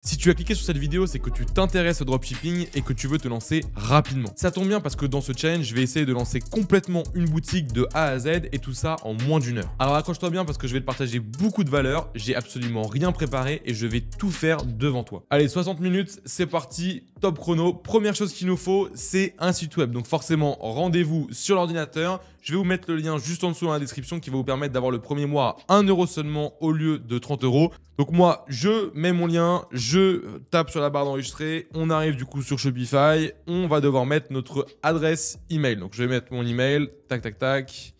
Si tu as cliqué sur cette vidéo, c'est que tu t'intéresses au dropshipping et que tu veux te lancer rapidement. Ça tombe bien parce que dans ce challenge, je vais essayer de lancer complètement une boutique de A à Z et tout ça en moins d'1 heure. Alors accroche-toi bien parce que je vais te partager beaucoup de valeur, j'ai absolument rien préparé et je vais tout faire devant toi. Allez, 60 minutes, c'est parti, top chrono. Première chose qu'il nous faut, c'est un site web. Donc forcément, rendez-vous sur l'ordinateur. Je vais vous mettre le lien juste en dessous dans la description qui va vous permettre d'avoir le premier mois à 1 € seulement au lieu de 30 €. Donc moi, je mets mon lien, je tape sur la barre d'enregistrer, on arrive du coup sur Shopify, on va devoir mettre notre adresse email. Donc je vais mettre mon email, tac tac tac,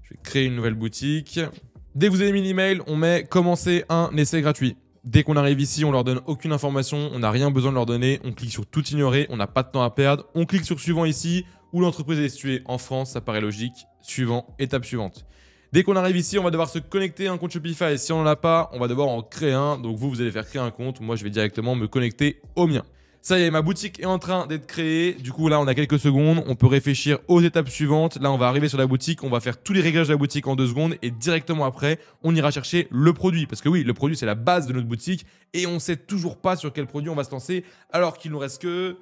je vais créer une nouvelle boutique. Dès que vous avez mis l'email, on met commencer un essai gratuit. Dès qu'on arrive ici, on leur donne aucune information, on n'a rien besoin de leur donner, on clique sur tout ignorer, on n'a pas de temps à perdre, on clique sur suivant ici, où l'entreprise est située en France, ça paraît logique. Suivant, étape suivante. Dès qu'on arrive ici, on va devoir se connecter à un compte Shopify. Si on n'en a pas, on va devoir en créer un. Donc vous allez faire créer un compte. Moi, je vais directement me connecter au mien. Ça y est, ma boutique est en train d'être créée. Du coup, là, on a quelques secondes. On peut réfléchir aux étapes suivantes. Là, on va arriver sur la boutique. On va faire tous les réglages de la boutique en 2 secondes. Et directement après, on ira chercher le produit. Parce que oui, le produit, c'est la base de notre boutique. Et on ne sait toujours pas sur quel produit on va se lancer. Alors qu'il nous reste que...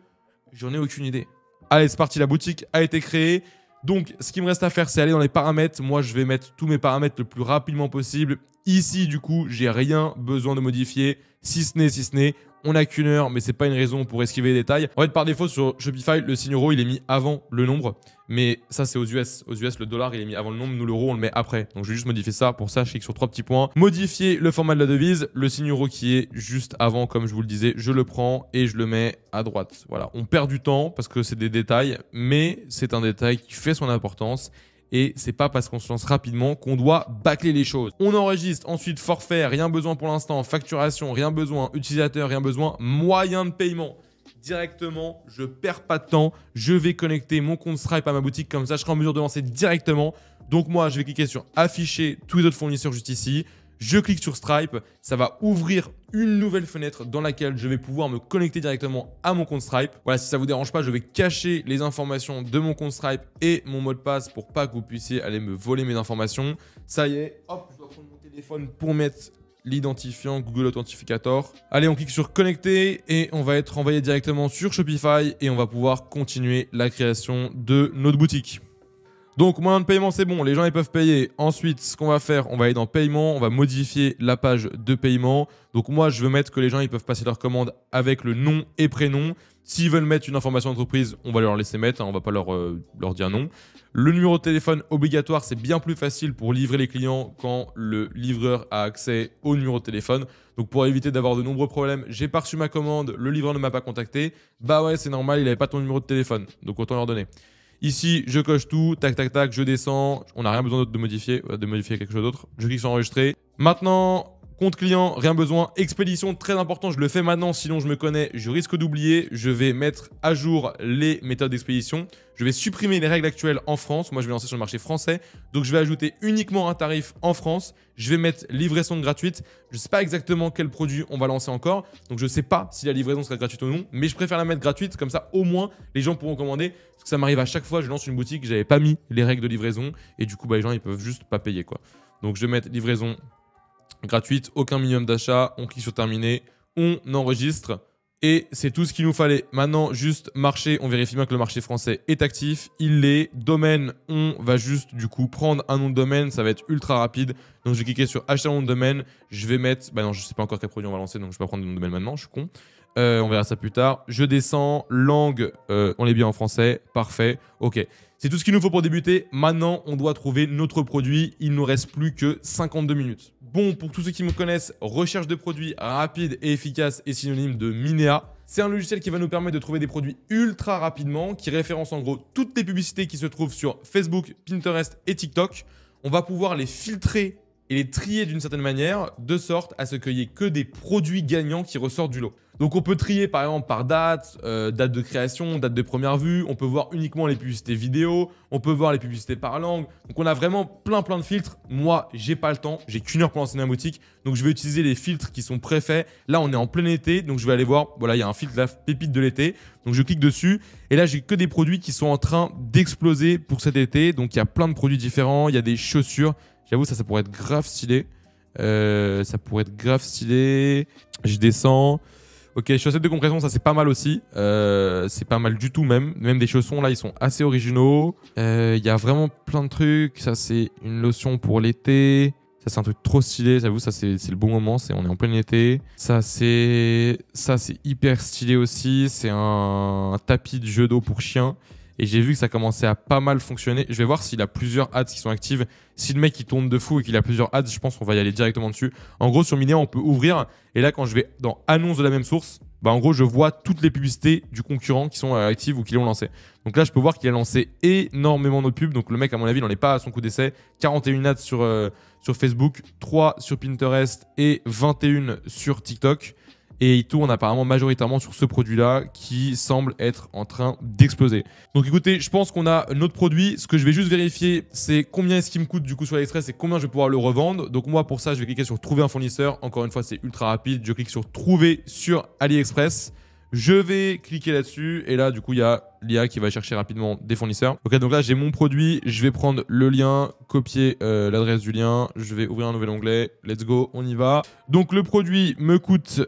J'en ai aucune idée. Allez, c'est parti. La boutique a été créée. Donc, ce qui me reste à faire, c'est aller dans les paramètres. Moi, je vais mettre tous mes paramètres le plus rapidement possible. Ici, du coup, j'ai rien besoin de modifier, si ce n'est, on n'a qu'une heure, mais c'est pas une raison pour esquiver les détails. En fait, par défaut, sur Shopify, le signe euro, il est mis avant le nombre. Mais ça, c'est aux US. Aux US, le dollar, il est mis avant le nombre. Nous, l'euro, on le met après. Donc, je vais juste modifier ça. Pour ça, je clique sur 3 petits points. Modifier le format de la devise. Le signe euro qui est juste avant, comme je vous le disais, je le prends et je le mets à droite. Voilà. On perd du temps parce que c'est des détails, mais c'est un détail qui fait son importance. Et c'est pas parce qu'on se lance rapidement qu'on doit bâcler les choses. On enregistre, ensuite forfait, rien besoin pour l'instant, facturation, rien besoin, utilisateur, rien besoin, moyen de paiement. Directement, je perds pas de temps, je vais connecter mon compte Stripe à ma boutique, comme ça je serai en mesure de lancer directement. Donc moi, je vais cliquer sur afficher tous les autres fournisseurs juste ici. Je clique sur Stripe, ça va ouvrir une nouvelle fenêtre dans laquelle je vais pouvoir me connecter directement à mon compte Stripe. Voilà, si ça ne vous dérange pas, je vais cacher les informations de mon compte Stripe et mon mot de passe pour pas que vous puissiez aller me voler mes informations. Ça y est, hop, je dois prendre mon téléphone pour mettre l'identifiant Google Authentificator. Allez, on clique sur connecter et on va être envoyé directement sur Shopify et on va pouvoir continuer la création de notre boutique. Donc, moyen de paiement, c'est bon. Les gens, ils peuvent payer. Ensuite, ce qu'on va faire, on va aller dans paiement. On va modifier la page de paiement. Donc, moi, je veux mettre que les gens, ils peuvent passer leur commande avec le nom et prénom. S'ils veulent mettre une information d'entreprise, on va leur laisser mettre. Hein, on ne va pas leur dire non. Le numéro de téléphone obligatoire, c'est bien plus facile pour livrer les clients quand le livreur a accès au numéro de téléphone. Donc, pour éviter d'avoir de nombreux problèmes, j'ai pas reçu ma commande, le livreur ne m'a pas contacté. Bah ouais, c'est normal, il n'avait pas ton numéro de téléphone. Donc, autant leur donner. Ici, je coche tout, tac, tac, tac, je descends. On n'a rien besoin d'autre de modifier quelque chose d'autre. Je clique sur enregistrer. Maintenant, compte client, rien besoin. Expédition, très important, je le fais maintenant, sinon je me connais, je risque d'oublier. Je vais mettre à jour les méthodes d'expédition. Je vais supprimer les règles actuelles en France. Moi, je vais lancer sur le marché français. Donc, je vais ajouter uniquement un tarif en France. Je vais mettre livraison gratuite. Je ne sais pas exactement quel produit on va lancer encore. Donc, je ne sais pas si la livraison sera gratuite ou non. Mais je préfère la mettre gratuite. Comme ça, au moins, les gens pourront commander. Parce que ça m'arrive à chaque fois, je lance une boutique, je n'avais pas mis les règles de livraison. Et du coup, bah, les gens, ils peuvent juste pas payer, quoi. Donc, je vais mettre livraison gratuite, aucun minimum d'achat. On clique sur terminer. On enregistre. Et c'est tout ce qu'il nous fallait. Maintenant, juste marché, on vérifie bien que le marché français est actif. Il l'est. Domaine, on va juste du coup prendre un nom de domaine. Ça va être ultra rapide. Donc, je vais cliquer sur acheter un nom de domaine. Je vais mettre... Bah non, je ne sais pas encore quel produit on va lancer. Donc, je ne vais pas prendre le nom de domaine maintenant. Je suis con. On verra ça plus tard. Je descends. Langue, on est bien en français. Parfait. OK. C'est tout ce qu'il nous faut pour débuter. Maintenant, on doit trouver notre produit. Il ne nous reste plus que 52 minutes. Bon, pour tous ceux qui me connaissent, recherche de produits rapide et efficace est synonyme de Minea. C'est un logiciel qui va nous permettre de trouver des produits ultra rapidement, qui référence en gros toutes les publicités qui se trouvent sur Facebook, Pinterest et TikTok. On va pouvoir les filtrer et les trier d'une certaine manière, de sorte à ce qu'il n'y ait que des produits gagnants qui ressortent du lot. Donc on peut trier par exemple par date, date de création, date de première vue, on peut voir uniquement les publicités vidéo, on peut voir les publicités par langue. Donc on a vraiment plein de filtres. Moi, j'ai pas le temps, j'ai qu'une heure pour lancer ma boutique, donc je vais utiliser les filtres qui sont préfaits. Là, on est en plein été, donc je vais aller voir, voilà, il y a un filtre, la pépite de l'été. Donc je clique dessus et là, j'ai que des produits qui sont en train d'exploser pour cet été. Donc il y a plein de produits différents, il y a des chaussures. J'avoue, ça pourrait être grave stylé. Ça pourrait être grave stylé. Je descends. Ok, chaussettes de compression, ça c'est pas mal aussi. C'est pas mal du tout même. Même des chaussons là, ils sont assez originaux. Il y a vraiment plein de trucs. Ça c'est une lotion pour l'été. Ça c'est un truc trop stylé, j'avoue, ça c'est le bon moment, on est en plein été. Ça c'est hyper stylé aussi. C'est un tapis de jeu d'eau pour chien. Et j'ai vu que ça commençait à pas mal fonctionner. Je vais voir s'il a plusieurs ads qui sont actives. Si le mec il tourne de fou et qu'il a plusieurs ads, je pense qu'on va y aller directement dessus. En gros, sur Minea, on peut ouvrir. Et là, quand je vais dans annonce de la même source, bah en gros, je vois toutes les publicités du concurrent qui sont actives ou qui l'ont lancé. Donc là, je peux voir qu'il a lancé énormément de pubs. Donc le mec, à mon avis, il n'en est pas à son coup d'essai. 41 ads sur Facebook, 3 sur Pinterest et 21 sur TikTok. Et il tourne apparemment majoritairement sur ce produit-là qui semble être en train d'exploser. Donc écoutez, je pense qu'on a notre produit. Ce que je vais juste vérifier, c'est combien est-ce qu'il me coûte du coup sur AliExpress et combien je vais pouvoir le revendre. Donc moi, pour ça, je vais cliquer sur trouver un fournisseur. Encore une fois, c'est ultra rapide. Je clique sur trouver sur AliExpress. Je vais cliquer là-dessus et là, du coup, il y a l'IA qui va chercher rapidement des fournisseurs. Ok, donc là, j'ai mon produit. Je vais prendre le lien, copier l'adresse du lien. Je vais ouvrir un nouvel onglet. Let's go, on y va. Donc, le produit me coûte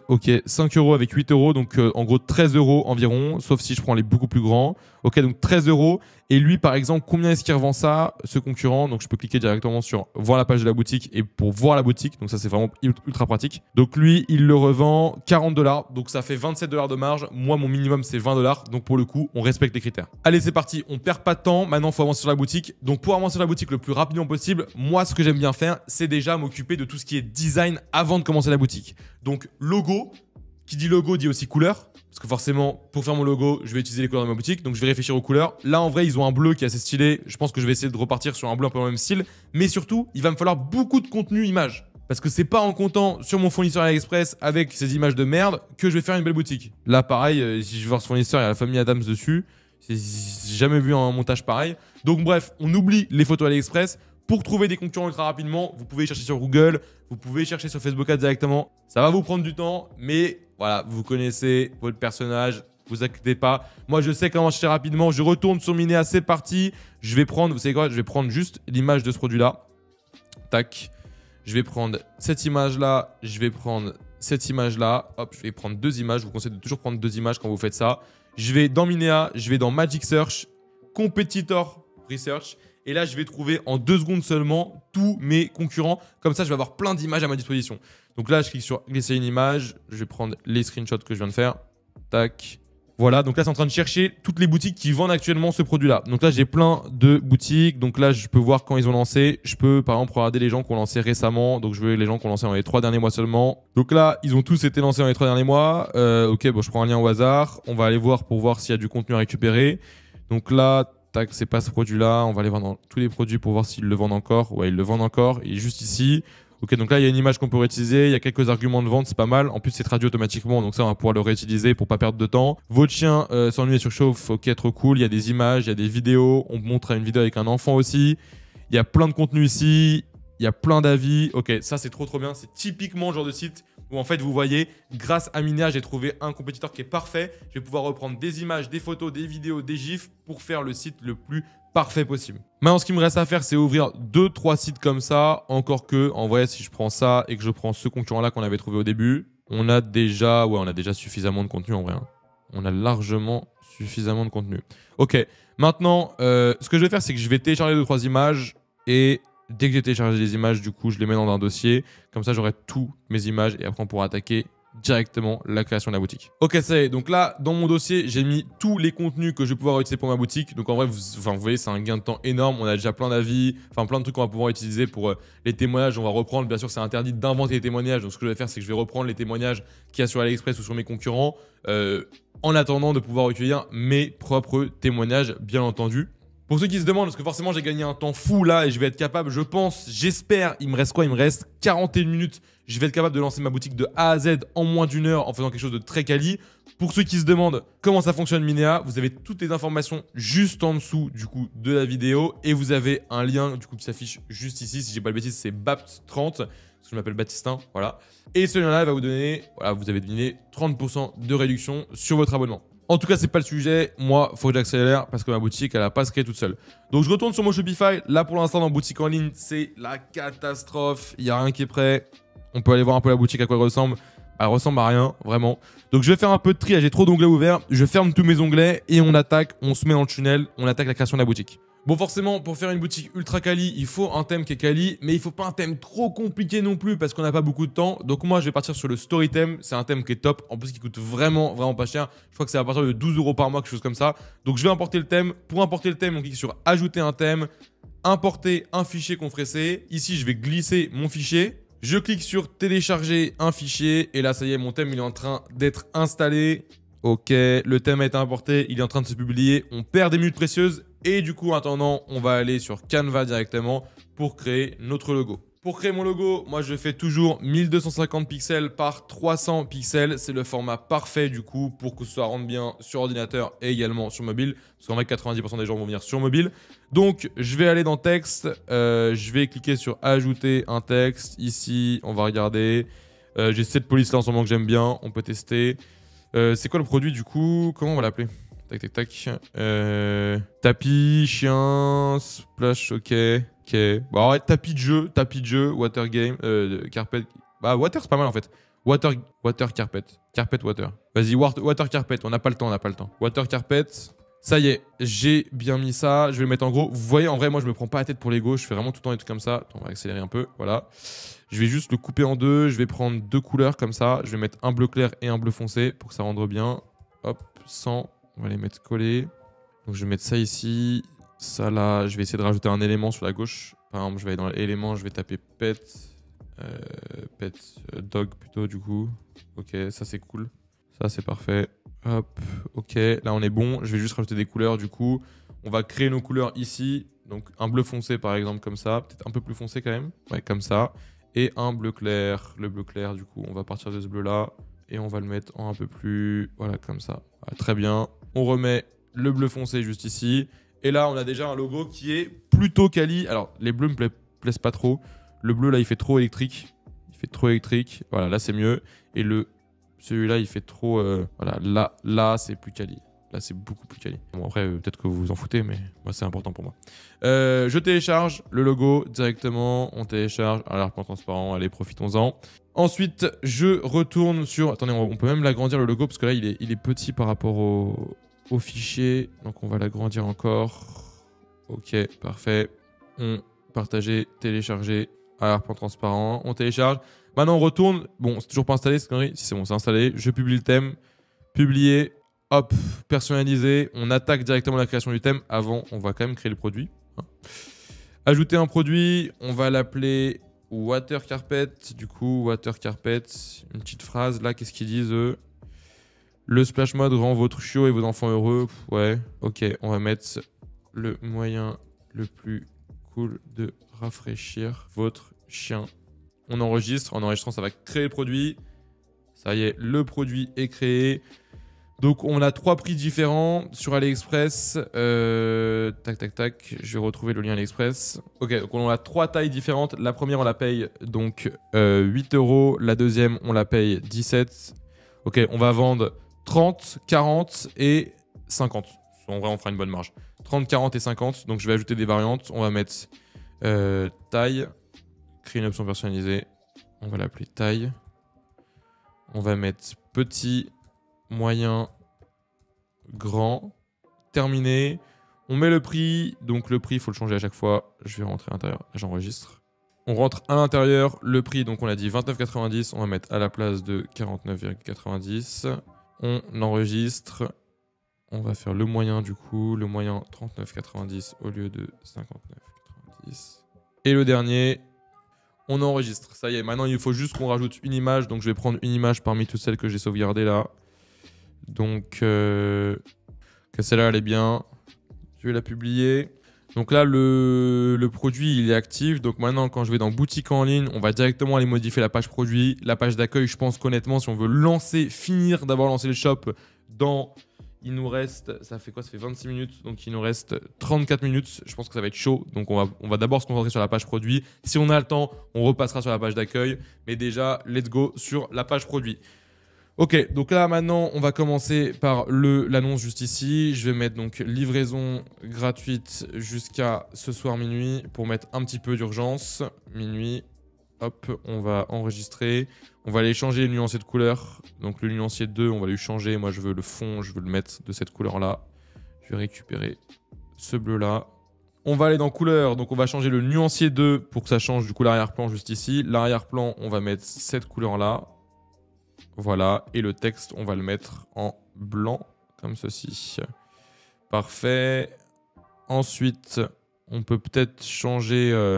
5 € avec 8 €. Donc, en gros, 13 € environ, sauf si je prends les beaucoup plus grands. Ok, donc 13 €. Et lui, par exemple, combien est-ce qu'il revend ça, ce concurrent? Donc, je peux cliquer directement sur voir la page de la boutique et pour voir la boutique. Donc, ça, c'est vraiment ultra pratique. Donc, lui, il le revend 40 $. Donc, ça fait 27 $ de marge. Moi, mon minimum, c'est 20 $. Donc, pour le coup, on respecte les critères. Allez, c'est parti. On perd pas de temps. Maintenant, il faut avancer sur la boutique. Donc, pour avancer sur la boutique le plus rapidement possible, moi, ce que j'aime bien faire, c'est déjà m'occuper de tout ce qui est design avant de commencer la boutique. Donc, logo. Qui dit logo dit aussi couleur. Parce que forcément, pour faire mon logo, je vais utiliser les couleurs de ma boutique. Donc, je vais réfléchir aux couleurs. Là, en vrai, ils ont un bleu qui est assez stylé. Je pense que je vais essayer de repartir sur un bleu un peu dans le même style. Mais surtout, il va me falloir beaucoup de contenu image. Parce que c'est pas en comptant sur mon fournisseur AliExpress avec ces images de merde que je vais faire une belle boutique. Là, pareil, si je vais voir ce fournisseur, il y a la famille Adams dessus. J'ai jamais vu un montage pareil. Donc, bref, on oublie les photos AliExpress. Pour trouver des concurrents ultra rapidement, vous pouvez chercher sur Google, vous pouvez chercher sur Facebook Ads directement. Ça va vous prendre du temps, mais voilà, vous connaissez votre personnage, vous inquiétez pas. Moi, je sais comment chercher rapidement. Je retourne sur Minea, c'est parti. Je vais prendre, vous savez quoi, je vais prendre juste l'image de ce produit-là. Tac. Je vais prendre cette image-là, je vais prendre cette image-là. Hop, je vais prendre 2 images. Je vous conseille de toujours prendre 2 images quand vous faites ça. Je vais dans Minea, je vais dans Magic Search, Competitor Research. Et là, je vais trouver en 2 secondes seulement tous mes concurrents. Comme ça, je vais avoir plein d'images à ma disposition. Donc là, je clique sur glisser une image. Je vais prendre les screenshots que je viens de faire. Tac. Voilà, donc là, c'est en train de chercher toutes les boutiques qui vendent actuellement ce produit-là. Donc là, j'ai plein de boutiques. Donc là, je peux voir quand ils ont lancé. Je peux, par exemple, regarder les gens qui ont lancé récemment. Donc, je veux les gens qui ont lancé dans les 3 derniers mois seulement. Donc là, ils ont tous été lancés dans les 3 derniers mois. Ok, bon, je prends un lien au hasard. On va aller voir pour voir s'il y a du contenu à récupérer. Donc là... Tac, c'est pas ce produit-là. On va aller voir dans tous les produits pour voir s'ils le vendent encore. Ouais, ils le vendent encore. Il est juste ici. Ok, donc là, il y a une image qu'on peut réutiliser. Il y a quelques arguments de vente, c'est pas mal. En plus, c'est traduit automatiquement. Donc ça, on va pouvoir le réutiliser pour pas perdre de temps. Votre chien s'ennuie et surchauffe. Ok, trop cool. Il y a des images, il y a des vidéos. On montre une vidéo avec un enfant aussi. Il y a plein de contenu ici. Il y a plein d'avis. Ok, ça, c'est trop bien. C'est typiquement le genre de site où en fait, vous voyez, grâce à Minea, j'ai trouvé un compétiteur qui est parfait. Je vais pouvoir reprendre des images, des photos, des vidéos, des gifs pour faire le site le plus parfait possible. Maintenant, ce qui me reste à faire, c'est ouvrir 2-3 sites comme ça. Encore que, en vrai, si je prends ça et que je prends ce concurrent-là qu'on avait trouvé au début, on a déjà suffisamment de contenu en vrai. Hein. On a largement suffisamment de contenu. Ok, maintenant, ce que je vais faire, c'est que je vais télécharger 2-3 images et... Dès que j'ai téléchargé les images, du coup, je les mets dans un dossier. Comme ça, j'aurai toutes mes images et après, on pourra attaquer directement la création de la boutique. Ok, ça y est. Donc là, dans mon dossier, j'ai mis tous les contenus que je vais pouvoir utiliser pour ma boutique. Donc en vrai, vous voyez, c'est un gain de temps énorme. On a déjà plein d'avis, plein de trucs qu'on va pouvoir utiliser pour les témoignages. On va reprendre. Bien sûr, c'est interdit d'inventer les témoignages. Donc ce que je vais faire, c'est que je vais reprendre les témoignages qu'il y a sur AliExpress ou sur mes concurrents en attendant de pouvoir utiliser mes propres témoignages, bien entendu. Pour ceux qui se demandent, parce que forcément j'ai gagné un temps fou là et je vais être capable, je pense, j'espère, il me reste quoi? Il me reste 41 minutes. Je vais être capable de lancer ma boutique de A à Z en moins d'1 heure en faisant quelque chose de très quali. Pour ceux qui se demandent comment ça fonctionne Minea, vous avez toutes les informations juste en dessous du coup de la vidéo et vous avez un lien du coup qui s'affiche juste ici. Si j'ai pas le bêtise, c'est BAPT30, parce que je m'appelle Baptistin, voilà. Et ce lien-là va vous donner, voilà, vous avez deviné, 30% de réduction sur votre abonnement. En tout cas, c'est pas le sujet. Moi, il faut que j'accélère parce que ma boutique, elle va pas se créer toute seule. Donc, je retourne sur mon Shopify. Là, pour l'instant, dans boutique en ligne, c'est la catastrophe. Il n'y a rien qui est prêt. On peut aller voir un peu la boutique, à quoi elle ressemble. Elle ressemble à rien, vraiment. Donc je vais faire un peu de tri, j'ai trop d'onglets ouverts. Je ferme tous mes onglets et on attaque, on se met dans le tunnel, on attaque la création de la boutique. Bon, forcément, pour faire une boutique ultra quali, il faut un thème qui est quali, mais il faut pas un thème trop compliqué non plus parce qu'on n'a pas beaucoup de temps. Donc moi, je vais partir sur le story theme. C'est un thème qui est top, en plus qui coûte vraiment, vraiment pas cher. Je crois que c'est à partir de 12 € par mois, quelque chose comme ça. Donc je vais importer le thème. Pour importer le thème, on clique sur ajouter un thème, importer un fichier compressé. Ici, je vais glisser mon fichier. Je clique sur télécharger un fichier et là, ça y est, mon thème il est en train d'être installé. Ok, le thème a été importé, il est en train de se publier. On perd des minutes précieuses. Et du coup, en attendant, on va aller sur Canva directement pour créer notre logo. Pour créer mon logo, moi je fais toujours 1250 pixels par 300 pixels. C'est le format parfait du coup pour que ça rentre bien sur ordinateur et également sur mobile. Parce qu'en vrai, 90% des gens vont venir sur mobile. Donc, je vais aller dans texte. Je vais cliquer sur ajouter un texte. Ici, on va regarder. J'ai cette police là en ce moment que j'aime bien. On peut tester. C'est quoi le produit du coup? Comment on va l'appeler? Tac, tac, tac. Tapis, chien, splash, ok. Ok. Bon, ouais, tapis de jeu, water game, carpet. Bah, water, c'est pas mal en fait. Water carpet. Carpet, water. Vas-y, water carpet. On n'a pas le temps, Water carpet. Ça y est, j'ai bien mis ça. Je vais le mettre en gros. Vous voyez, en vrai, moi, je me prends pas la tête pour Lego. Je fais vraiment tout le temps des trucs comme ça. Attends, on va accélérer un peu. Voilà. Je vais juste le couper en deux. Je vais prendre deux couleurs comme ça. Je vais mettre un bleu clair et un bleu foncé pour que ça rende bien. Hop, 100. On va les mettre collés. Donc, je vais mettre ça ici. Ça là, je vais essayer de rajouter un élément sur la gauche. Par exemple, je vais aller dans l'élément, je vais taper pet. Pet dog plutôt, du coup. Ok, ça c'est cool. Ça c'est parfait. Hop, ok, là on est bon. Je vais juste rajouter des couleurs du coup. On va créer nos couleurs ici. Donc un bleu foncé par exemple comme ça. Peut-être un peu plus foncé quand même. Ouais, comme ça. Et un bleu clair. Le bleu clair du coup, on va partir de ce bleu là. Et on va le mettre en un peu plus... Voilà, comme ça. Voilà, très bien. On remet le bleu foncé juste ici. Et là, on a déjà un logo qui est plutôt quali. Alors, les bleus me plaisent pas trop. Le bleu là, il fait trop électrique. Voilà, là c'est mieux. Et celui-là, il fait trop... voilà, là c'est plus quali. Là, c'est beaucoup plus quali. Bon, après, peut-être que vous vous en foutez, mais moi, c'est important pour moi. Je télécharge le logo directement. On télécharge à l'arc transparent. Allez, profitons-en. Ensuite, je retourne sur... Attendez, on peut même l'agrandir le logo parce que là, il est petit par rapport au fichier. Donc, on va l'agrandir encore. Ok, parfait. On partager, télécharger à l'arc transparent. On télécharge. Maintenant, on retourne. Bon, c'est toujours pas installé, cette connerie. Si c'est bon, c'est installé. Je publie le thème. Publier. Hop, personnaliser. On attaque directement la création du thème. Avant, on va quand même créer le produit. Ajouter un produit. On va l'appeler Water Carpet. Du coup, Water Carpet. Une petite phrase. Là, qu'est-ce qu'ils disent eux? Le splash mode rend votre chiot et vos enfants heureux. Ouais, ok. On va mettre le moyen le plus cool de rafraîchir votre chien. On enregistre. En enregistrant, ça va créer le produit. Ça y est, le produit est créé. Donc, on a 3 prix différents sur AliExpress. Tac, tac, tac. Je vais retrouver le lien AliExpress. Ok, donc on a 3 tailles différentes. La première, on la paye donc 8 €. La deuxième, on la paye 17. Ok, on va vendre 30, 40 et 50. En vrai, on fera une bonne marge. 30, 40 et 50. Donc, je vais ajouter des variantes. On va mettre taille. Créer une option personnalisée. On va l'appeler taille. On va mettre petit, moyen, grand. Terminé. On met le prix. Donc, le prix, il faut le changer à chaque fois. Je vais rentrer à l'intérieur. J'enregistre. On rentre à l'intérieur. Le prix, donc on a dit 29,90. On va mettre à la place de 49,90. On enregistre. On va faire le moyen du coup. Le moyen 39,90 au lieu de 59,90. Et le dernier, on enregistre. Ça y est, maintenant il faut juste qu'on rajoute une image. Donc je vais prendre une image parmi toutes celles que j'ai sauvegardées là. Donc que celle-là elle est bien. Je vais la publier. Donc là le produit il est actif. Donc maintenant quand je vais dans boutique en ligne, on va directement aller modifier la page produit. La page d'accueil, je pense qu'honnêtement si on veut finir d'avoir lancé le shop dans... Il nous reste, ça fait quoi? Ça fait 26 minutes, donc il nous reste 34 minutes. Je pense que ça va être chaud, donc on va d'abord se concentrer sur la page produit. Si on a le temps, on repassera sur la page d'accueil. Mais déjà, let's go sur la page produit. Ok, donc là maintenant, on va commencer par l'annonce juste ici. Je vais mettre donc livraison gratuite jusqu'à ce soir minuit pour mettre un petit peu d'urgence. Minuit, Hop, on va enregistrer. On va aller changer les nuanciers de couleur. Donc le nuancier 2, on va lui changer. Moi, je veux le fond, je veux le mettre de cette couleur-là. Je vais récupérer ce bleu-là. On va aller dans couleur. Donc on va changer le nuancier 2 pour que ça change du coup l'arrière-plan juste ici. L'arrière-plan, on va mettre cette couleur-là. Voilà. Et le texte, on va le mettre en blanc, comme ceci. Parfait. Ensuite, on peut peut-être changer...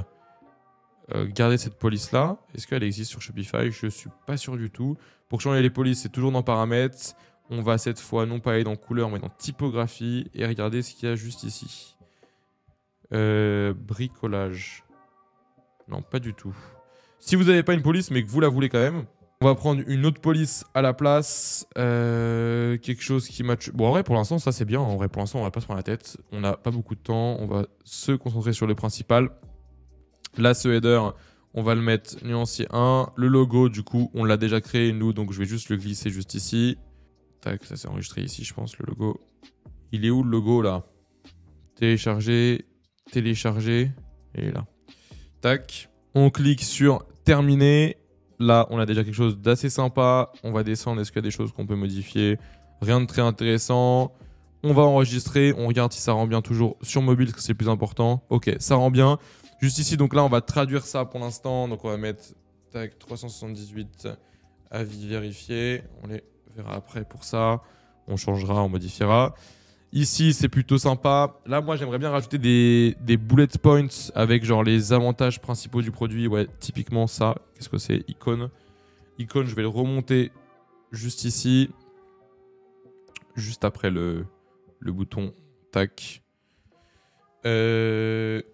garder cette police-là. Est-ce qu'elle existe sur Shopify? Je suis pas sûr du tout. Pour changer les polices, c'est toujours dans paramètres. On va cette fois non pas aller dans couleur, mais dans typographie et regarder ce qu'il y a juste ici. Bricolage. Non, pas du tout. Si vous n'avez pas une police, mais que vous la voulez quand même, on va prendre une autre police à la place. Quelque chose qui match. Bon, en vrai, pour l'instant, ça c'est bien. En vrai, pour l'instant, on va pas se prendre la tête. On n'a pas beaucoup de temps. On va se concentrer sur le principal. Là, ce header, on va le mettre nuancier 1. Le logo, du coup, on l'a déjà créé, nous, donc je vais juste le glisser juste ici. Tac, ça s'est enregistré ici, je pense, le logo. Il est où, le logo, là? Télécharger, télécharger, et là. Tac. On clique sur terminer. Là, on a déjà quelque chose d'assez sympa. On va descendre, est-ce qu'il y a des choses qu'on peut modifier? Rien de très intéressant. On va enregistrer, on regarde si ça rend bien toujours sur mobile, parce que c'est le plus important. Ok, ça rend bien. Juste ici, donc là, on va traduire ça pour l'instant. Donc, on va mettre tac, 378 avis vérifiés. On les verra après pour ça. On changera, on modifiera. Ici, c'est plutôt sympa. Là, moi, j'aimerais bien rajouter des bullet points avec genre les avantages principaux du produit. Ouais, typiquement ça. Qu'est-ce que c'est? Icône. Icône, je vais le remonter juste ici. Juste après le bouton. Tac.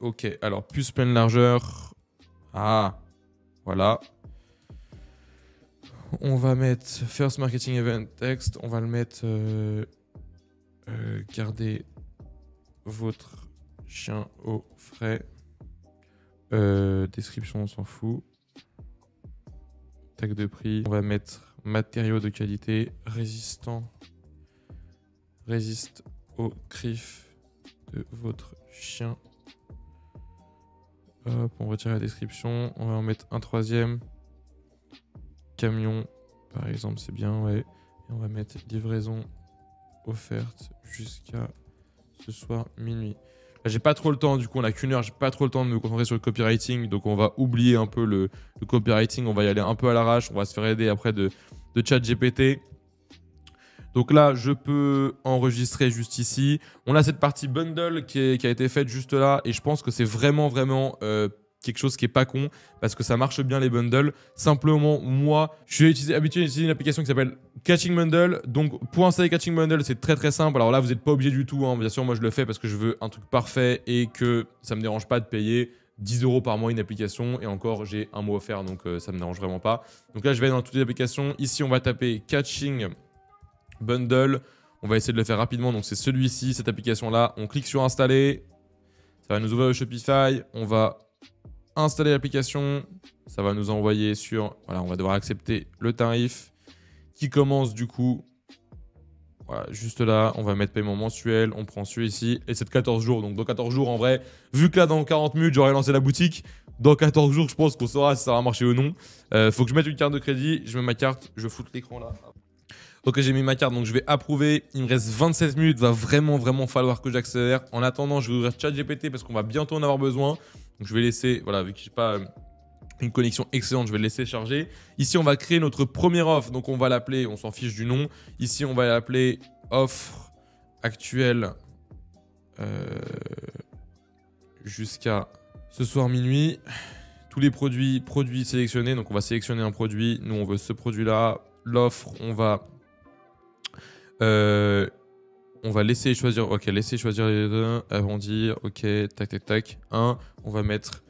Ok, alors plus pleine largeur. Ah, voilà. On va mettre First Marketing Event Text. On va le mettre gardez votre chien au frais. Description, on s'en fout. Tag de prix. On va mettre matériaux de qualité. Résistant. Résiste aux griffes de votre chien. Hop, on retire la description. On va en mettre un troisième. Camion, par exemple, c'est bien, ouais. Et on va mettre livraison offerte jusqu'à ce soir minuit. Là, j'ai pas trop le temps, du coup, on a qu'une heure. J'ai pas trop le temps de me concentrer sur le copywriting. Donc, on va oublier un peu le copywriting. On va y aller un peu à l'arrache. On va se faire aider après de ChatGPT. Donc là, je peux enregistrer juste ici. On a cette partie bundle qui a été faite juste là. Et je pense que c'est vraiment quelque chose qui est pas con parce que ça marche bien les bundles. Simplement, moi, je suis habitué à utiliser une application qui s'appelle Catching Bundle. Donc, pour installer Catching Bundle, c'est très simple. Alors là, vous n'êtes pas obligé du tout. Hein. Bien sûr, moi, je le fais parce que je veux un truc parfait et que ça me dérange pas de payer 10 € par mois une application. Et encore, j'ai un mois offert, donc ça me dérange vraiment pas. Donc là, je vais dans toutes les applications. Ici, on va taper Catching Bundle. On va essayer de le faire rapidement. Donc, c'est celui-ci, cette application-là. On clique sur installer. Ça va nous ouvrir le Shopify. On va installer l'application. Ça va nous envoyer sur... Voilà, on va devoir accepter le tarif qui commence du coup. Voilà, juste là, on va mettre paiement mensuel. On prend celui-ci et c'est de 14 jours. Donc, dans 14 jours, en vrai, vu que là, dans 40 minutes, j'aurai lancé la boutique, dans 14 jours, je pense qu'on saura si ça va marcher ou non. Faut que je mette une carte de crédit. Je mets ma carte. Je fous l'écran là. Ok, j'ai mis ma carte, donc je vais approuver. Il me reste 27 minutes. Va vraiment falloir que j'accélère. En attendant, je vais ouvrir ChatGPT parce qu'on va bientôt en avoir besoin. Donc, je vais laisser, voilà, vu que je n'ai pas une connexion excellente, je vais le laisser charger. Ici, on va créer notre première offre. Donc, on va l'appeler, on s'en fiche du nom. Ici, on va l'appeler offre actuelle jusqu'à ce soir minuit. Tous les produits sélectionnés. Donc, on va sélectionner un produit. Nous, on veut ce produit-là. L'offre, on va laisser choisir. Ok, laisser choisir les deux. Arrondir. Ok, tac. 1. On va mettre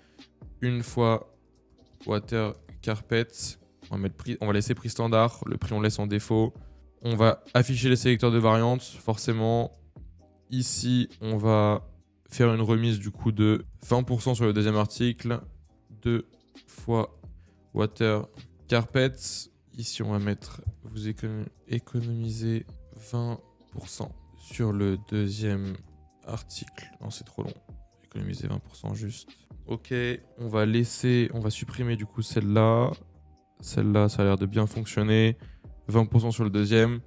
une fois water carpet. On va laisser prix standard. Le prix, on laisse en défaut. On va afficher les sélecteurs de variantes, forcément. Ici, on va faire une remise du coup de 20% sur le deuxième article. 2 fois water carpet. Ici, on va mettre vous économisez 20% sur le deuxième article. Non, c'est trop long. Économiser 20% juste. Ok, on va supprimer du coup celle-là. Celle-là, ça a l'air de bien fonctionner. 20% sur le deuxième.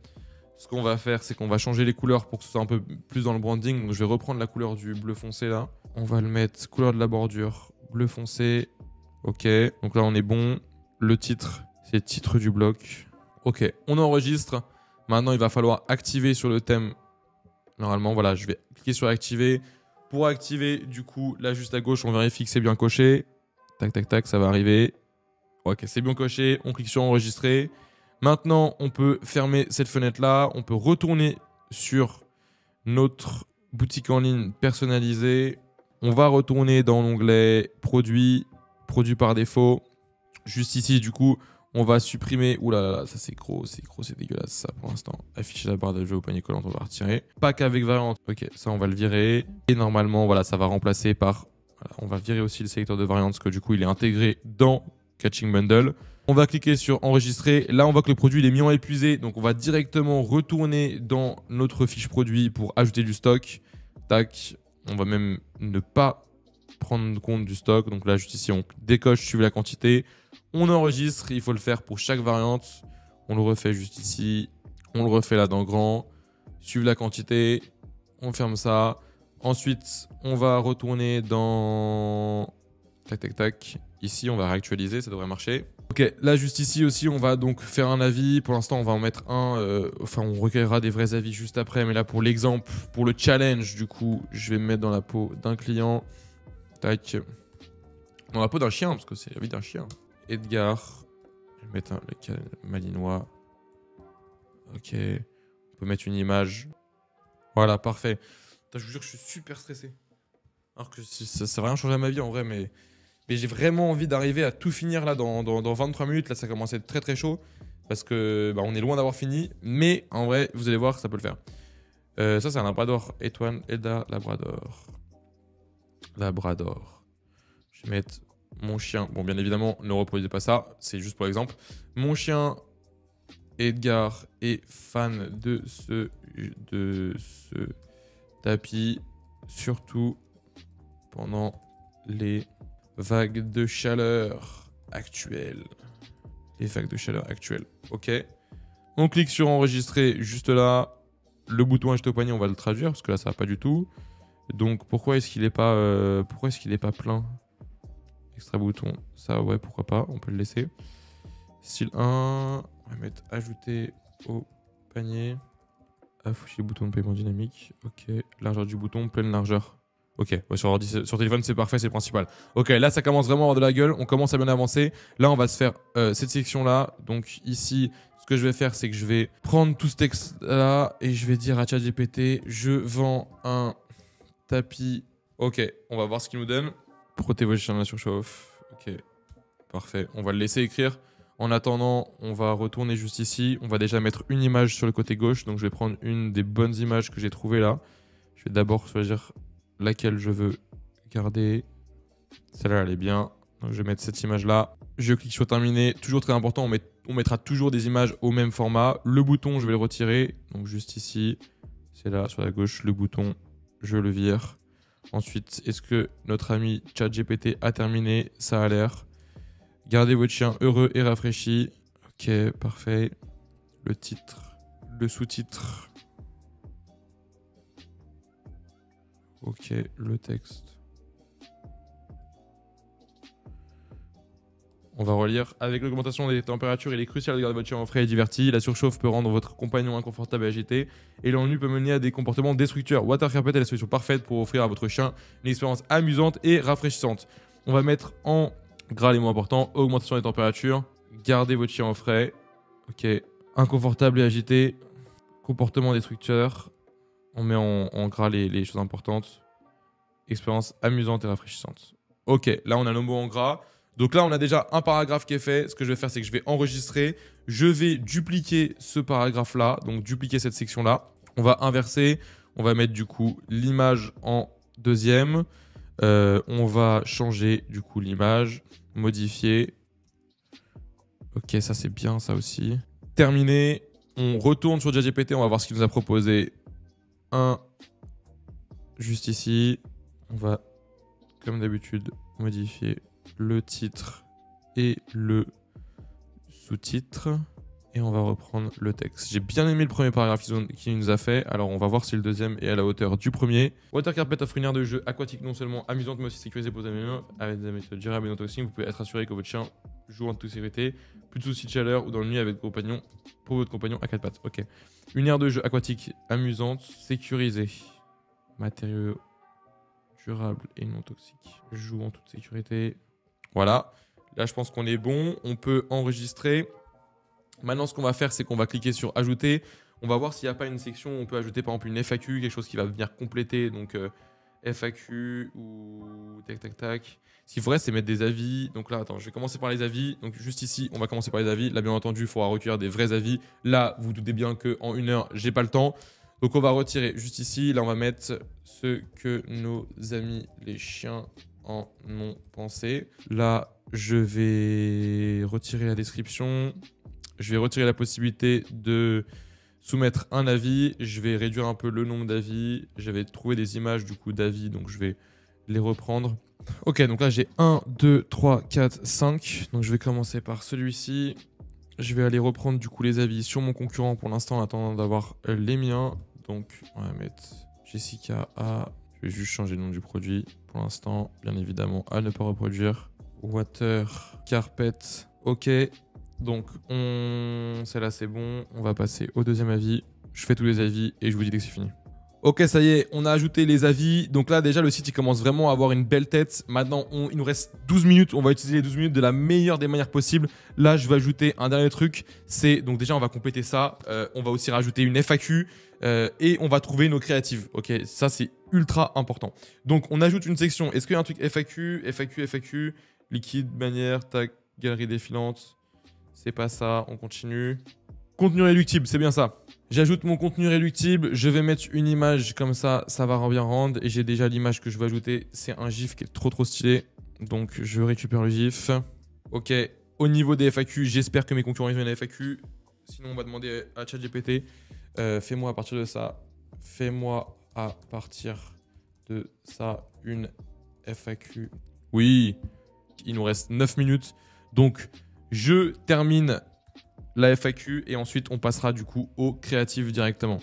Ce qu'on va faire, c'est qu'on va changer les couleurs pour que ce soit un peu plus dans le branding. Donc je vais reprendre la couleur du bleu foncé là. On va le mettre couleur de la bordure, bleu foncé. Ok, donc là on est bon. Le titre, c'est titre du bloc. Ok, on enregistre. Maintenant, il va falloir activer sur le thème. Normalement, voilà, je vais cliquer sur activer. Pour activer, du coup, là juste à gauche, on vérifie que c'est bien coché. Tac, tac, tac, ça va arriver. Ok, c'est bien coché. On clique sur enregistrer. Maintenant, on peut fermer cette fenêtre-là. On peut retourner sur notre boutique en ligne personnalisée. On va retourner dans l'onglet produits, produits par défaut. Juste ici, du coup, on va supprimer. Ouh là là, ça c'est gros, c'est dégueulasse ça pour l'instant. Afficher la barre de jeu au panier collant, on va retirer. Pack avec variante. Ok, ça on va le virer. Et normalement, voilà, ça va remplacer par. Voilà, on va virer aussi le sélecteur de variante parce que du coup, il est intégré dans Catching Bundle. On va cliquer sur enregistrer. Là, on voit que le produit il est mis en épuisé. Donc, on va directement retourner dans notre fiche produit pour ajouter du stock. Tac. On va même ne pas prendre compte du stock. Donc là, juste ici, on décoche, suivre la quantité. On enregistre. Il faut le faire pour chaque variante. On le refait juste ici. On le refait là dans grand. Suivre la quantité. On ferme ça. Ensuite, on va retourner dans... Tac, tac, tac. Ici, on va réactualiser. Ça devrait marcher. Ok, là juste ici aussi, on va donc faire un avis. Pour l'instant, on va en mettre un. Enfin, on recueillera des vrais avis juste après. Mais là, pour l'exemple, pour le challenge, du coup, je vais me mettre dans la peau d'un client. Tac. Dans la peau d'un chien, parce que c'est la vie d'un chien. Edgar. Je vais mettre le malinois. Ok. On peut mettre une image. Voilà, parfait. Putain, je vous jure que je suis super stressé. Alors que ça va rien changer à ma vie en vrai, mais j'ai vraiment envie d'arriver à tout finir là dans 23 minutes. Là, ça commence à être très très chaud parce que on est loin d'avoir fini. Mais en vrai, vous allez voir, ça peut le faire. Ça, c'est un labrador. Étoile, Eda, labrador. Labrador. Je vais mettre mon chien. Bon, bien évidemment, ne reproduisez pas ça. C'est juste pour exemple. Mon chien, Edgar, est fan de ce tapis. Surtout pendant les vagues de chaleur actuelles. Les vagues de chaleur actuelles. Ok. On clique sur enregistrer juste là. Le bouton acheter au panier, on va le traduire parce que là, ça va pas du tout. Donc, pourquoi est-ce qu'il est pas plein? Extra bouton. Ça, ouais, pourquoi pas. On peut le laisser. Style 1. On va mettre ajouter au panier. Afficher bouton de paiement dynamique. Ok. Largeur du bouton, pleine largeur. Ok, ouais, sur téléphone c'est parfait, c'est le principal. Ok, là ça commence vraiment à avoir de la gueule, on commence à bien avancer. Là on va se faire cette section là. Donc ici, ce que je vais faire c'est que je vais prendre tout ce texte là et je vais dire à ChatGPT, je vends un tapis. Ok, on va voir ce qu'il nous donne. Protégez vos chiens de la surchauffe. Ok, parfait. On va le laisser écrire. En attendant, on va retourner juste ici. On va déjà mettre une image sur le côté gauche. Donc je vais prendre une des bonnes images que j'ai trouvées là. Je vais d'abord choisir laquelle je veux garder. Celle-là, elle est bien. Donc, je vais mettre cette image-là. Je clique sur terminer. Toujours très important, on mettra toujours des images au même format. Le bouton, je vais le retirer. Donc, juste ici. C'est là, sur la gauche. Le bouton, je le vire. Ensuite, est-ce que notre ami ChatGPT a terminé? Ça a l'air. Gardez votre chien heureux et rafraîchi. Ok, parfait. Le titre, le sous-titre. Ok, le texte. On va relire. Avec l'augmentation des températures, il est crucial de garder votre chien au frais et diverti. La surchauffe peut rendre votre compagnon inconfortable et agité. Et l'ennui peut mener à des comportements destructeurs. Water Carpet est la solution parfaite pour offrir à votre chien une expérience amusante et rafraîchissante. On va mettre en gras les mots importants. Augmentation des températures. Gardez votre chien au frais. Ok. Inconfortable et agité. Comportement destructeur. On met en gras les choses importantes. Expérience amusante et rafraîchissante. Ok, là on a le mot en gras. Donc là on a déjà un paragraphe qui est fait. Ce que je vais faire c'est que je vais enregistrer. Je vais dupliquer ce paragraphe là. Donc dupliquer cette section là. On va inverser. On va mettre du coup l'image en deuxième. On va changer du coup l'image. Modifier. Ok, ça c'est bien ça aussi. Terminé. On retourne sur ChatGPT. On va voir ce qu'il nous a proposé. Juste ici. On va, comme d'habitude, modifier le titre et le sous-titre. Et on va reprendre le texte. J'ai bien aimé le premier paragraphe qu'il nous a fait. Alors on va voir si le deuxième est à la hauteur du premier. Water Carpet offre une aire de jeu aquatique non seulement amusante mais aussi sécurisée pour les animaux. Avec des méthodes durables et non toxiques, vous pouvez être assuré que votre chien joue en toute sécurité. Plus de soucis de chaleur ou dans le nuit avec pour votre compagnon à quatre pattes. Ok. Une aire de jeu aquatique amusante, sécurisée. Matériaux durables et non toxiques. Joue en toute sécurité. Voilà. Là je pense qu'on est bon. On peut enregistrer. Maintenant, ce qu'on va faire, c'est qu'on va cliquer sur ajouter. On va voir s'il n'y a pas une section où on peut ajouter par exemple une FAQ, quelque chose qui va venir compléter. Donc FAQ ou tac tac tac. Ce qu'il faudrait, c'est mettre des avis. Donc là, attends, je vais commencer par les avis. Donc juste ici, on va commencer par les avis. Là, bien entendu, il faudra recueillir des vrais avis. Là, vous doutez bien qu'en 1 heure, j'ai pas le temps. Donc on va retirer juste ici. Là, on va mettre ce que nos amis les chiens en ont pensé. Là, je vais retirer la description. Je vais retirer la possibilité de soumettre un avis. Je vais réduire un peu le nombre d'avis. J'avais trouvé des images du coup d'avis, donc je vais les reprendre. Ok, donc là j'ai 1, 2, 3, 4, 5. Donc je vais commencer par celui-ci. Je vais aller reprendre du coup les avis sur mon concurrent pour l'instant en attendant d'avoir les miens. Donc on va mettre Jessica A. Je vais juste changer le nom du produit pour l'instant. Bien évidemment à ne pas reproduire. Water Carpet. Ok. Donc, celle-là, c'est bon. On va passer au deuxième avis. Je fais tous les avis et je vous dis dès que c'est fini. Ok, ça y est, on a ajouté les avis. Donc là, déjà, le site, il commence vraiment à avoir une belle tête. Maintenant, il nous reste 12 minutes. On va utiliser les 12 minutes de la meilleure des manières possibles. Là, je vais ajouter un dernier truc. Donc déjà, on va compléter ça. On va aussi rajouter une FAQ et on va trouver nos créatives. Ok, ça, c'est ultra important. Donc, on ajoute une section. Est-ce qu'il y a un truc FAQ, liquide, bannière, tag, galerie défilante? C'est pas ça, on continue. Contenu réductible, c'est bien ça. J'ajoute mon contenu réductible, je vais mettre une image comme ça, ça va bien rendre. Et j'ai déjà l'image que je veux ajouter, c'est un GIF qui est trop stylé. Donc je récupère le GIF. Ok, au niveau des FAQ, j'espère que mes concurrents ils ont une FAQ. Sinon on va demander à ChatGPT, fais-moi à partir de ça, une FAQ. Oui, il nous reste 9 minutes. Donc je termine la FAQ et ensuite on passera du coup au créatif directement.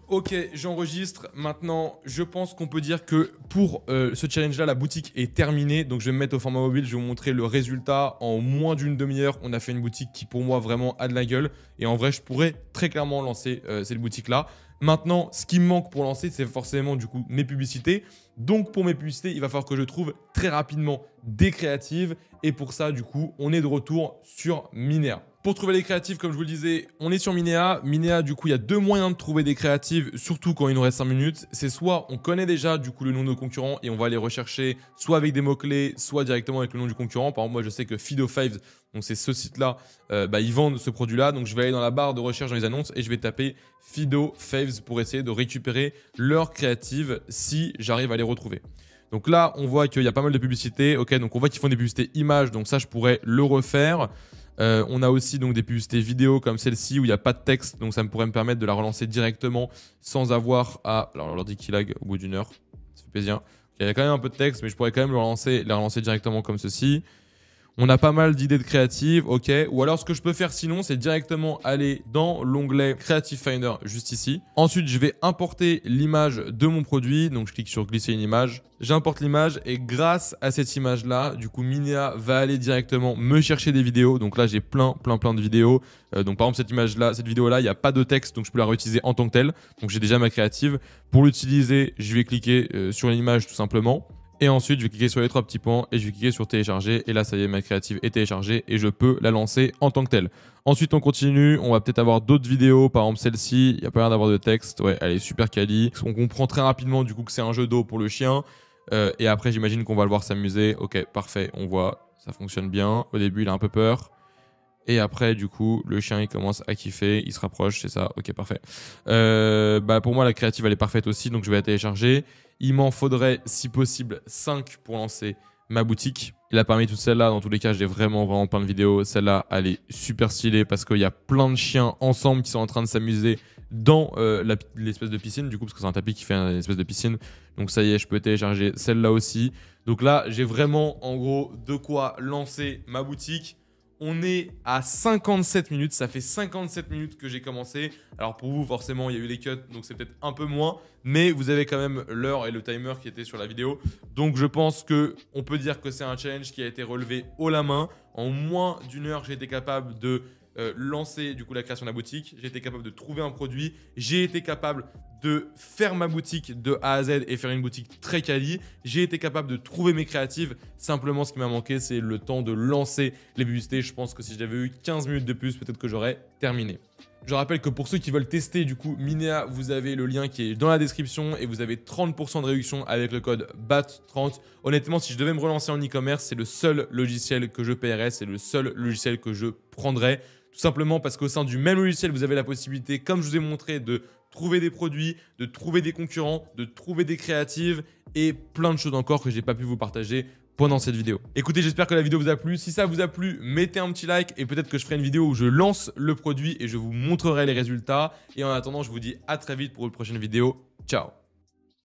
Ok, j'enregistre. Maintenant, je pense qu'on peut dire que pour ce challenge-là, la boutique est terminée. Donc, je vais me mettre au format mobile. Je vais vous montrer le résultat. En moins d'une demi-heure, on a fait une boutique qui, pour moi, vraiment a de la gueule. Et en vrai, je pourrais très clairement lancer cette boutique-là. Maintenant, ce qui me manque pour lancer, c'est forcément du coup mes publicités. Donc, pour mes publicités, il va falloir que je trouve très rapidement des créatives. Et pour ça, du coup, on est de retour sur Minea. Pour trouver les créatives, comme je vous le disais, on est sur Minea. Minea, du coup, il y a deux moyens de trouver des créatives, surtout quand il nous reste 5 minutes. C'est soit on connaît déjà du coup le nom de nos concurrents et on va aller rechercher soit avec des mots-clés, soit directement avec le nom du concurrent. Par exemple, moi, je sais que Fido Faves, donc c'est ce site-là, ils vendent ce produit-là. Donc, je vais aller dans la barre de recherche dans les annonces et je vais taper Fido Faves pour essayer de récupérer leurs créatives si j'arrive à les retrouver. Donc là, on voit qu'il y a pas mal de publicités. Ok, donc on voit qu'ils font des publicités images, donc ça, je pourrais le refaire. On a aussi donc des publicités vidéo comme celle-ci où il n'y a pas de texte, donc ça pourrait me permettre de la relancer directement sans avoir à... Alors on leur dit qu'il lag au bout d'une heure, ça fait plaisir. Il y a quand même un peu de texte, mais je pourrais quand même la relancer directement comme ceci. On a pas mal d'idées de créatives, ok. Ou alors ce que je peux faire sinon, c'est directement aller dans l'onglet Creative Finder juste ici. Ensuite, je vais importer l'image de mon produit. Donc je clique sur glisser une image. J'importe l'image et grâce à cette image-là, du coup Minea va aller directement me chercher des vidéos. Donc là, j'ai plein de vidéos. Donc par exemple, cette image-là, cette vidéo-là, il n'y a pas de texte, donc je peux la réutiliser en tant que telle. Donc j'ai déjà ma créative. Pour l'utiliser, je vais cliquer sur l'image tout simplement. Et ensuite, je vais cliquer sur les 3 petits points et je vais cliquer sur télécharger. Et là, ça y est, ma créative est téléchargée et je peux la lancer en tant que telle. Ensuite, on continue. On va peut-être avoir d'autres vidéos. Par exemple, celle-ci, il n'y a pas l'air d'avoir de texte. Ouais, elle est super quali. On comprend très rapidement du coup que c'est un jeu d'eau pour le chien. Et après, j'imagine qu'on va le voir s'amuser. Ok, parfait. On voit, ça fonctionne bien. Au début, il a un peu peur. Et après, du coup, le chien, il commence à kiffer. Il se rapproche, c'est ça. Ok, parfait. Pour moi, la créative, elle est parfaite aussi. Donc, je vais la télécharger. Il m'en faudrait, si possible, 5 pour lancer ma boutique. Et là, parmi toutes celles-là, dans tous les cas, j'ai vraiment plein de vidéos. Celle-là, elle est super stylée parce qu'il y a plein de chiens ensemble qui sont en train de s'amuser dans l'espèce de piscine, du coup, parce que c'est un tapis qui fait une espèce de piscine. Donc ça y est, je peux télécharger celle-là aussi. Donc là, j'ai vraiment, en gros, de quoi lancer ma boutique. On est à 57 minutes, ça fait 57 minutes que j'ai commencé. Alors pour vous, forcément, il y a eu les cuts, donc c'est peut-être un peu moins. Mais vous avez quand même l'heure et le timer qui étaient sur la vidéo. Donc je pense qu'on peut dire que c'est un challenge qui a été relevé haut la main. En moins d'une heure, j'ai été capable de lancer du coup la création de la boutique. J'ai été capable de trouver un produit. J'ai été capable de faire ma boutique de A à Z et faire une boutique très quali. J'ai été capable de trouver mes créatives. Simplement, ce qui m'a manqué, c'est le temps de lancer les publicités. Je pense que si j'avais eu 15 minutes de plus, peut-être que j'aurais terminé. Je rappelle que pour ceux qui veulent tester du coup Minea, vous avez le lien qui est dans la description et vous avez 30% de réduction avec le code BAT30. Honnêtement, si je devais me relancer en e-commerce, c'est le seul logiciel que je paierais, c'est le seul logiciel que je prendrais. Tout simplement parce qu'au sein du même logiciel, vous avez la possibilité, comme je vous ai montré, de trouver des produits, de trouver des concurrents, de trouver des créatives et plein de choses encore que je n'ai pas pu vous partager pendant cette vidéo. Écoutez, j'espère que la vidéo vous a plu. Si ça vous a plu, mettez un petit like et peut-être que je ferai une vidéo où je lance le produit et je vous montrerai les résultats. Et en attendant, je vous dis à très vite pour une prochaine vidéo. Ciao!